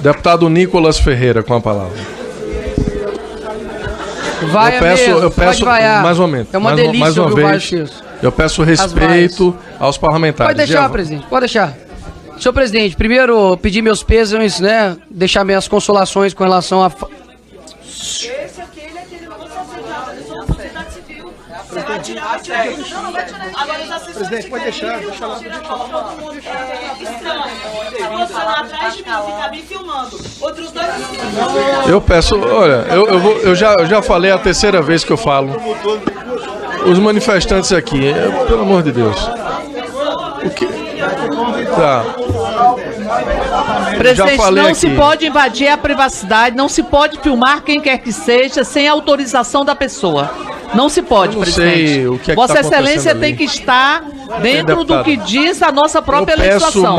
Deputado Nicolas Ferreira, com a palavra. Vai eu peço mais ou menos. É uma delícia mais uma vez. Eu peço respeito aos parlamentares. Pode deixar, presidente, pode deixar. Senhor presidente, primeiro pedir meus pêsames, né? Deixar minhas consolações com relação a... Esse aquele não vai ser sociedade civil. Você vai tirar, não, não vai tirar. Agora os assessores. Presidente, pode deixar, deixa lá. Estranho. Você lá atrás de mim, ficar me filmando. Outros dois não. Eu peço, olha, eu já falei a terceira vez que eu falo. Os manifestantes aqui, pelo amor de Deus. O que? Tá. Presidente, não se pode invadir a privacidade, não se pode filmar quem quer que seja sem autorização da pessoa. Não se pode, presidente. Sei o que é que Vossa tá Excelência acontecendo tem ali. que estar dentro do que diz a nossa própria Eu peço legislação.